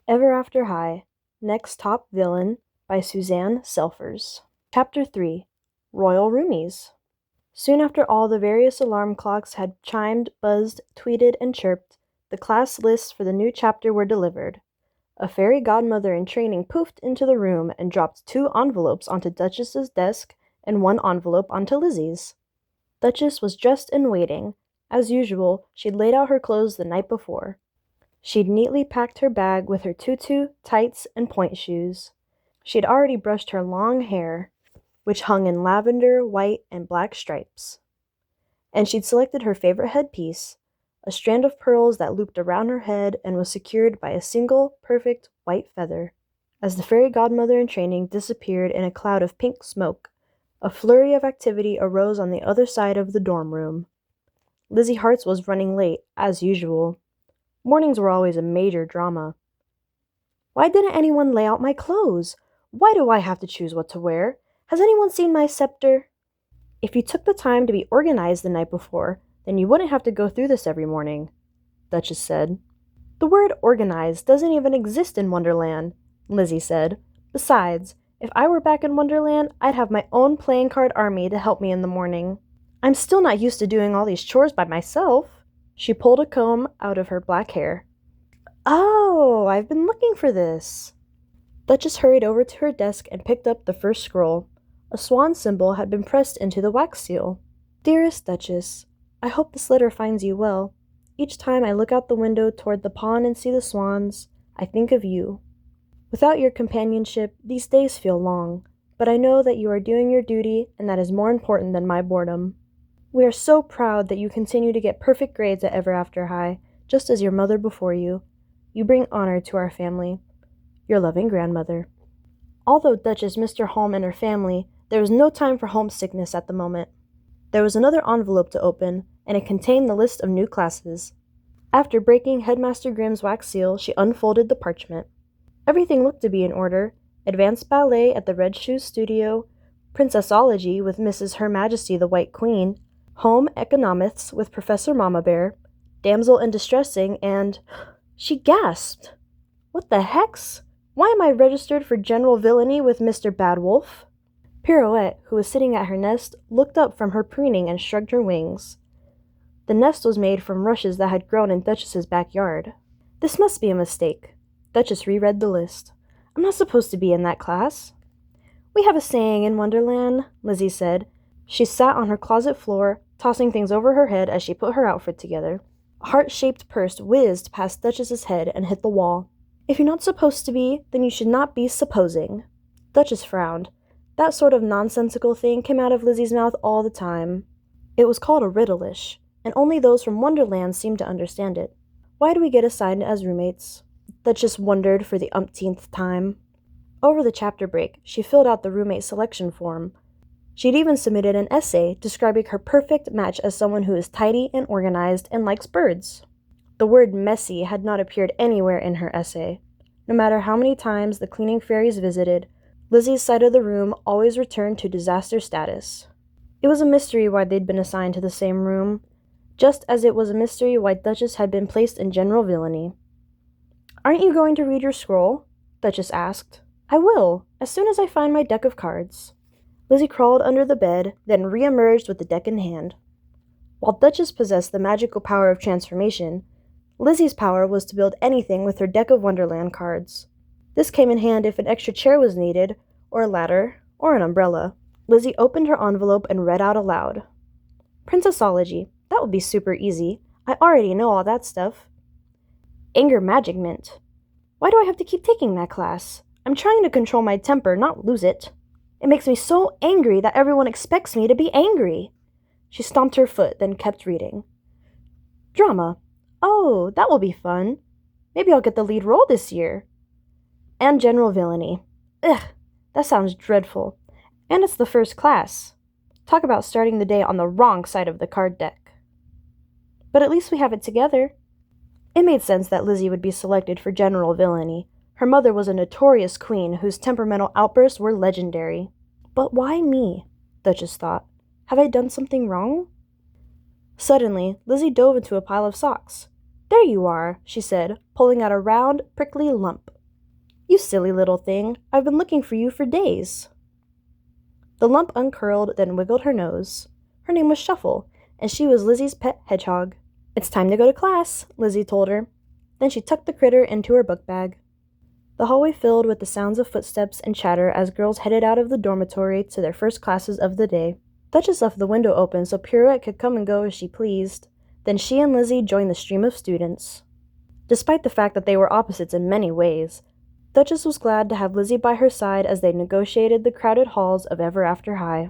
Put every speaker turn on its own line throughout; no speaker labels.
Ever After High, Next Top Villain by Suzanne Selfers. Chapter 3 Royal Roomies. Soon after all the various alarm clocks had chimed, buzzed, tweeted, and chirped, the class lists for the new chapter were delivered. A fairy godmother in training poofed into the room and dropped 2 envelopes onto Duchess's desk and 1 envelope onto Lizzie's. Duchess was dressed and waiting. As usual, she'd laid out her clothes the night before. She'd neatly packed her bag with her tutu, tights, and point shoes. She'd already brushed her long hair, which hung in lavender, white, and black stripes. And she'd selected her favorite headpiece, a strand of pearls that looped around her head and was secured by a single, perfect, white feather. As the fairy godmother in training disappeared in a cloud of pink smoke, a flurry of activity arose on the other side of the dorm room. Lizzie Hartz was running late, as usual. Mornings were always a major drama. Why didn't anyone lay out my clothes? Why do I have to choose what to wear? Has anyone seen my scepter? If you took the time to be organized the night before, then you wouldn't have to go through this every morning, Duchess said. The word organized doesn't even exist in Wonderland, Lizzie said. Besides, if I were back in Wonderland, I'd have my own playing card army to help me in the morning. I'm still not used to doing all these chores by myself. She pulled a comb out of her black hair. Oh, I've been looking for this. Duchess hurried over to her desk and picked up the first scroll. A swan symbol had been pressed into the wax seal. Dearest Duchess, I hope this letter finds you well. Each time I look out the window toward the pond and see the swans, I think of you. Without your companionship, these days feel long, but I know that you are doing your duty, and that is more important than my boredom. We are so proud that you continue to get perfect grades at Ever After High, just as your mother before you. You bring honor to our family. Your loving grandmother. Although Duchess missed her home and her family, there was no time for homesickness at the moment. There was another envelope to open, and it contained the list of new classes. After breaking Headmaster Grimm's wax seal, she unfolded the parchment. Everything looked to be in order. Advanced ballet at the Red Shoes Studio, Princessology with Mrs. Her Majesty the White Queen, Home Economics with Professor Mama Bear, Damsel in Distressing, and... She gasped. What the hex? Why am I registered for General Villainy with Mr. Badwolf? Pirouette, who was sitting at her nest, looked up from her preening and shrugged her wings. The nest was made from rushes that had grown in Duchess's backyard. This must be a mistake. Duchess reread the list. I'm not supposed to be in that class. We have a saying in Wonderland, Lizzie said. She sat on her closet floor, tossing things over her head as she put her outfit together. A heart-shaped purse whizzed past Duchess's head and hit the wall. If you're not supposed to be, then you should not be supposing. Duchess frowned. That sort of nonsensical thing came out of Lizzie's mouth all the time. It was called a riddleish, and only those from Wonderland seemed to understand it. Why do we get assigned as roommates? Duchess wondered for the umpteenth time. Over the chapter break, she filled out the roommate selection form. She'd even submitted an essay describing her perfect match as someone who is tidy and organized and likes birds. The word messy had not appeared anywhere in her essay. No matter how many times the cleaning fairies visited, Lizzie's side of the room always returned to disaster status. It was a mystery why they'd been assigned to the same room, just as it was a mystery why Duchess had been placed in General Villainy. Aren't you going to read your scroll? Duchess asked. I will, as soon as I find my deck of cards. Lizzie crawled under the bed, then re-emerged with the deck in hand. While Duchess possessed the magical power of transformation, Lizzie's power was to build anything with her deck of Wonderland cards. This came in hand if an extra chair was needed, or a ladder, or an umbrella. Lizzie opened her envelope and read out aloud. Princessology. That would be super easy. I already know all that stuff. Anger Magic Mint. Why do I have to keep taking that class? I'm trying to control my temper, not lose it. It makes me so angry that everyone expects me to be angry. She stomped her foot, then kept reading. Drama. Oh, that will be fun. Maybe I'll get the lead role this year. And General Villainy. Ugh, that sounds dreadful. And it's the first class. Talk about starting the day on the wrong side of the card deck. But at least we have it together. It made sense that Lizzie would be selected for General Villainy. Her mother was a notorious queen whose temperamental outbursts were legendary. But why me? Duchess thought. Have I done something wrong? Suddenly, Lizzie dove into a pile of socks. There you are, she said, pulling out a round, prickly lump. You silly little thing, I've been looking for you for days. The lump uncurled, then wiggled her nose. Her name was Shuffle, and she was Lizzie's pet hedgehog. It's time to go to class, Lizzie told her. Then she tucked the critter into her book bag. The hallway filled with the sounds of footsteps and chatter as girls headed out of the dormitory to their first classes of the day. Duchess left the window open so Pirouette could come and go as she pleased. Then she and Lizzie joined the stream of students. Despite the fact that they were opposites in many ways, Duchess was glad to have Lizzie by her side as they negotiated the crowded halls of Ever After High.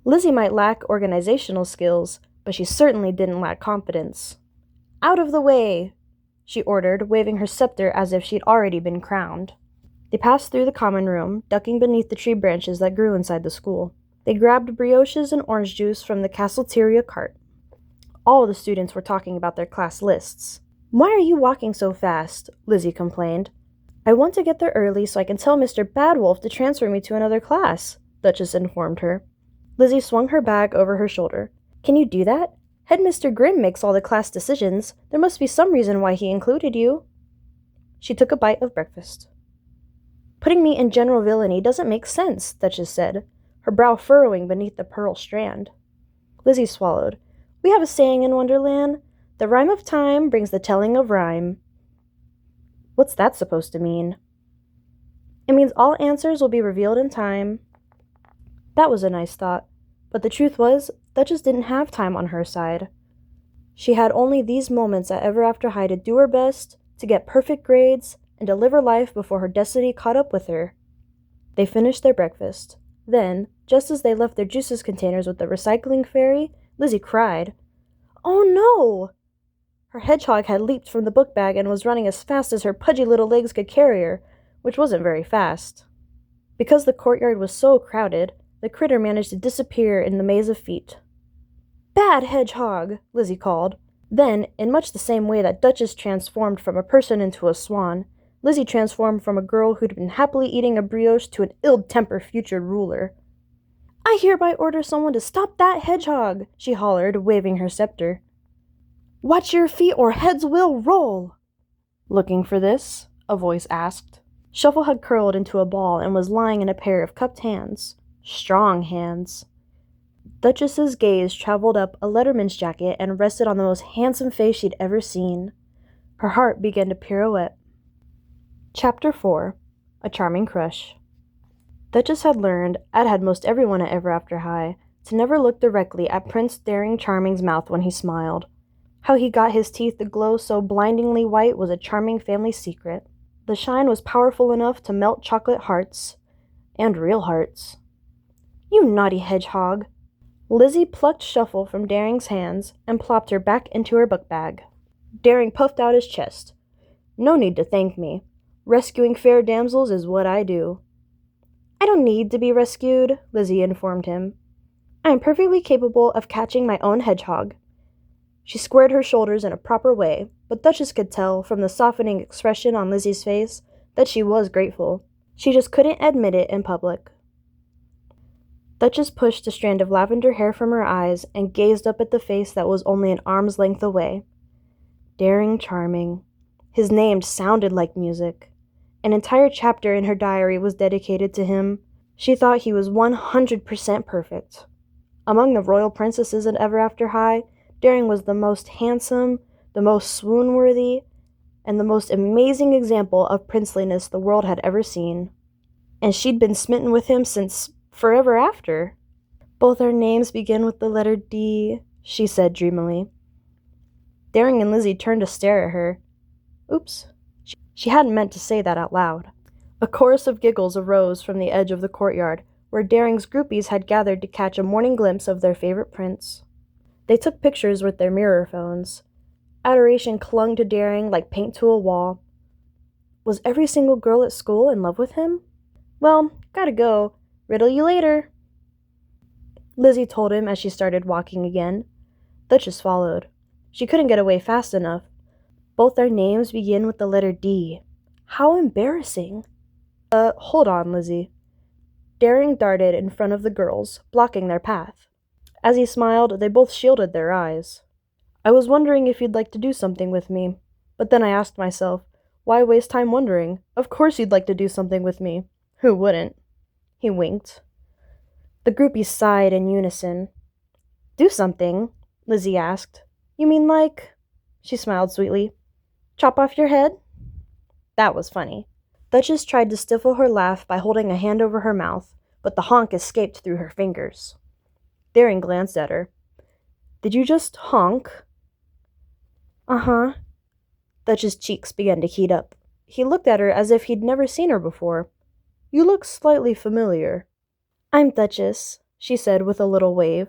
Lizzie might lack organizational skills, but she certainly didn't lack confidence. Out of the way, she ordered, waving her scepter as if she'd already been crowned. They passed through the common room, ducking beneath the tree branches that grew inside the school. They grabbed brioches and orange juice from the cafeteria cart. All the students were talking about their class lists. "Why are you walking so fast?" Lizzie complained. "I want to get there early so I can tell Mr. Badwolf to transfer me to another class," Duchess informed her. Lizzie swung her bag over her shoulder. "Can you do that? Headmister Grimm makes all the class decisions. There must be some reason why he included you." She took a bite of breakfast. "Putting me in general villainy doesn't make sense," Duchess said, her brow furrowing beneath the pearl strand. Lizzie swallowed. "We have a saying in Wonderland, 'The rhyme of time brings the telling of rhyme.'" "What's that supposed to mean?" "It means all answers will be revealed in time." That was a nice thought, but the truth was, Duchess didn't have time on her side. She had only these moments at Ever After High to do her best, to get perfect grades, and to live her life before her destiny caught up with her. They finished their breakfast. Then, just as they left their juices containers with the recycling fairy, Lizzie cried. "Oh no!" Her hedgehog had leaped from the book bag and was running as fast as her pudgy little legs could carry her, which wasn't very fast. Because the courtyard was so crowded, the critter managed to disappear in the maze of feet. "Bad hedgehog!" Lizzie called. Then, in much the same way that Duchess transformed from a person into a swan, Lizzie transformed from a girl who'd been happily eating a brioche to an ill-tempered future ruler. "I hereby order someone to stop that hedgehog!" she hollered, waving her scepter. "Watch your feet or heads will roll!" "Looking for this?" a voice asked. Shuffle had curled into a ball and was lying in a pair of cupped hands. Strong hands. Duchess's gaze traveled up a letterman's jacket and rested on the most handsome face she'd ever seen. Her heart began to pirouette. Chapter 4. A Charming Crush. Duchess had learned, as had most everyone at Ever After High, to never look directly at Prince Daring Charming's mouth when he smiled. How he got his teeth to glow so blindingly white was a charming family secret. The shine was powerful enough to melt chocolate hearts. And real hearts. "You naughty hedgehog!" Lizzie plucked Shuffle from Daring's hands and plopped her back into her book bag. Daring puffed out his chest. "No need to thank me. Rescuing fair damsels is what I do." "I don't need to be rescued," Lizzie informed him. "I am perfectly capable of catching my own hedgehog." She squared her shoulders in a proper way, but Duchess could tell, from the softening expression on Lizzie's face, that she was grateful. She just couldn't admit it in public. Duchess pushed a strand of lavender hair from her eyes and gazed up at the face that was only an arm's length away. Daring Charming. His name sounded like music. An entire chapter in her diary was dedicated to him. She thought he was 100% perfect. Among the royal princesses in Ever After High, Daring was the most handsome, the most swoon-worthy, and the most amazing example of princeliness the world had ever seen. And she'd been smitten with him since forever after. "Both our names begin with the letter D," she said dreamily. Daring and Lizzie turned to stare at her. Oops. She hadn't meant to say that out loud. A chorus of giggles arose from the edge of the courtyard, where Daring's groupies had gathered to catch a morning glimpse of their favorite prince. They took pictures with their mirror phones. Adoration clung to Daring like paint to a wall. Was every single girl at school in love with him? "Well, gotta go. Riddle you later," Lizzie told him as she started walking again. Duchess followed. She couldn't get away fast enough. Both their names begin with the letter D. How embarrassing. Hold on, Lizzie. Daring darted in front of the girls, blocking their path. As he smiled, they both shielded their eyes. "I was wondering if you'd like to do something with me, but then I asked myself, Why waste time wondering? Of course you'd like to do something with me. Who wouldn't? He winked. The groupies sighed in unison. Do something? Lizzie asked. You mean like... She smiled sweetly. Chop off your head? That was funny. Duchess tried to stifle her laugh by holding a hand over her mouth, but the honk escaped through her fingers. Daring glanced at her. Did you just honk? Uh-huh. Duchess' cheeks began to heat up. He looked at her as if he'd never seen her before. You look slightly familiar. I'm Duchess, she said with a little wave.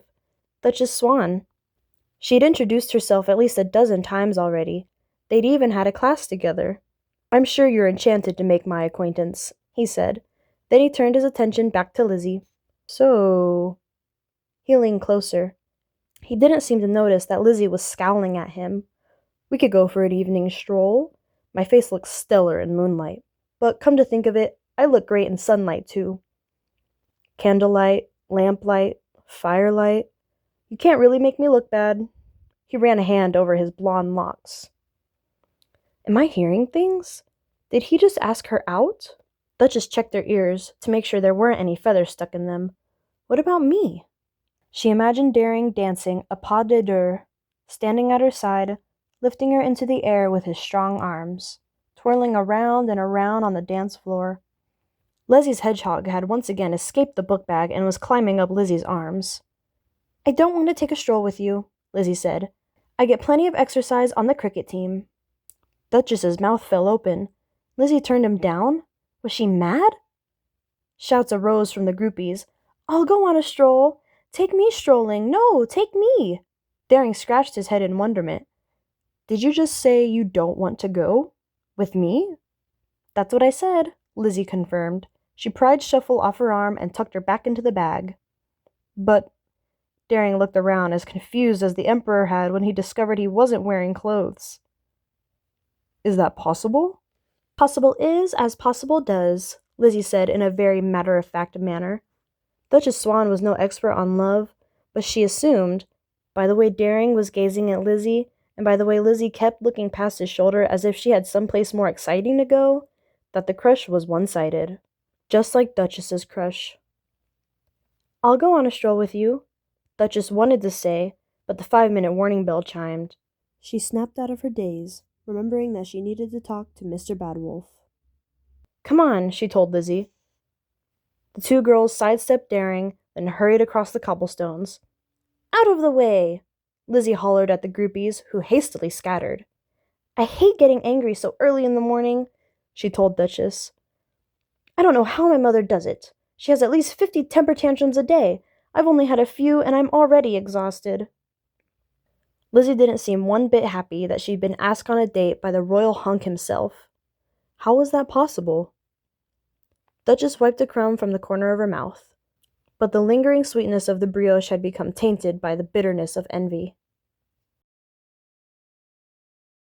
Duchess Swan. She'd introduced herself at least a dozen times already. They'd even had a class together. I'm sure you're enchanted to make my acquaintance, he said. Then he turned his attention back to Lizzie. So... He leaned closer. He didn't seem to notice that Lizzie was scowling at him. We could go for an evening stroll. My face looks stellar in moonlight. But come to think of it, I look great in sunlight, too. Candlelight, lamplight, firelight. You can't really make me look bad. He ran a hand over his blonde locks. Am I hearing things? Did he just ask her out? Duchess checked her ears to make sure there weren't any feathers stuck in them. What about me? She imagined Daring dancing a pas de deux, standing at her side, lifting her into the air with his strong arms, twirling around and around on the dance floor. Leslie's hedgehog had once again escaped the book bag and was climbing up Lizzie's arms. I don't want to take a stroll with you, Lizzie said. I get plenty of exercise on the cricket team. Duchess's mouth fell open. Lizzie turned him down? Was she mad? Shouts arose from the groupies. I'll go on a stroll. Take me strolling. No, take me. Daring scratched his head in wonderment. Did you just say you don't want to go? With me? That's what I said, Lizzie confirmed. She pried Shuffle off her arm and tucked her back into the bag. But... Daring looked around as confused as the Emperor had when he discovered he wasn't wearing clothes. Is that possible? Possible is as possible does, Lizzie said in a very matter-of-fact manner. Duchess Swan was no expert on love, but she assumed, by the way Daring was gazing at Lizzie, and by the way Lizzie kept looking past his shoulder as if she had someplace more exciting to go, that the crush was one-sided. Just like Duchess's crush. I'll go on a stroll with you, Duchess wanted to say, but the 5-minute warning bell chimed. She snapped out of her daze, remembering that she needed to talk to Mr. Badwolf. Come on, she told Lizzie. The two girls sidestepped Daring, then hurried across the cobblestones. Out of the way! Lizzie hollered at the groupies, who hastily scattered. I hate getting angry so early in the morning, she told Duchess. I don't know how my mother does it. She has at least 50 temper tantrums a day. I've only had a few, and I'm already exhausted. Lizzie didn't seem one bit happy that she'd been asked on a date by the royal hunk himself. How was that possible? Duchess wiped a crumb from the corner of her mouth, but the lingering sweetness of the brioche had become tainted by the bitterness of envy.